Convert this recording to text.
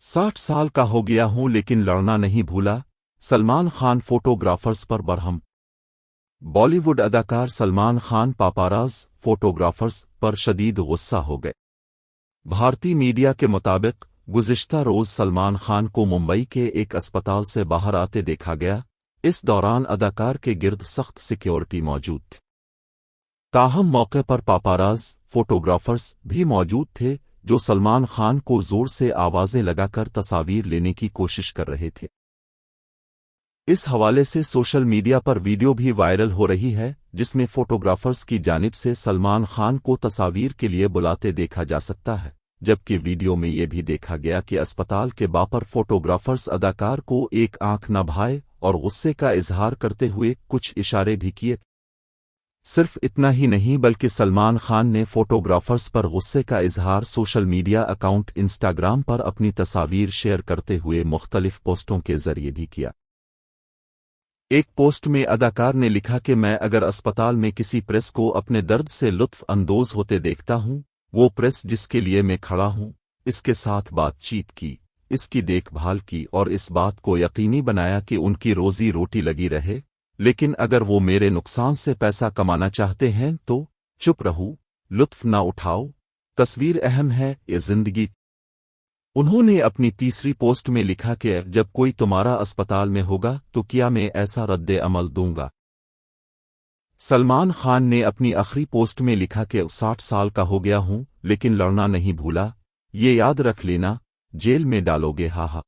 60 साल का हो गया हूं लेकिन लड़ना नहीं भूला। सलमान खान फोटोग्राफर्स पर बरहम। बॉलीवुड अदाकार सलमान खान पापाराज फोटोग्राफर्स पर शदीद गुस्सा हो गए। भारतीय मीडिया के मुताबिक गुज़िश्ता रोज सलमान खान को मुंबई के एक अस्पताल से बाहर आते देखा गया। इस दौरान अदाकार के गिर्द सख्त सिक्योरिटी मौजूद थी। ताहम मौके पर पापाराज फोटोग्राफर्स भी मौजूद थे जो सलमान खान को जोर से आवाजें लगाकर तस्वीर लेने की कोशिश कर रहे थे। इस हवाले से सोशल मीडिया पर वीडियो भी वायरल हो रही है जिसमें फोटोग्राफर्स की जानिब से सलमान खान को तस्वीर के लिए बुलाते देखा जा सकता है, जबकि वीडियो में यह भी देखा गया कि अस्पताल के बाहर फोटोग्राफर्स अदाकार को एक आंख न भाए और गुस्से का इजहार करते हुए कुछ इशारे भी किए। सिर्फ इतना ही नहीं बल्कि सलमान खान ने फोटोग्राफर्स पर गुस्से का इजहार सोशल मीडिया अकाउंट इंस्टाग्राम पर अपनी तस्वीर शेयर करते हुए मुख्तलिफ पोस्टों के जरिए भी किया। एक पोस्ट में अदाकार ने लिखा कि मैं अगर अस्पताल में किसी प्रेस को अपने दर्द से लुत्फ अंदोज होते देखता हूं, वो प्रेस जिसके लिए मैं खड़ा हूं, इसके साथ बातचीत की, इसकी देखभाल की और इस बात को यकीनी बनाया कि उनकी रोजी रोटी लगी रहे, लेकिन अगर वो मेरे नुकसान से पैसा कमाना चाहते हैं तो चुप रहो, लुत्फ ना उठाओ, तस्वीर अहम है ये जिंदगी। उन्होंने अपनी तीसरी पोस्ट में लिखा कि जब कोई तुम्हारा अस्पताल में होगा तो क्या मैं ऐसा रद्दे अमल दूंगा। सलमान खान ने अपनी आखिरी पोस्ट में लिखा कि 60 साल का हो गया हूं लेकिन लड़ना नहीं भूला, ये याद रख लेना, जेल में डालोगे हाहा।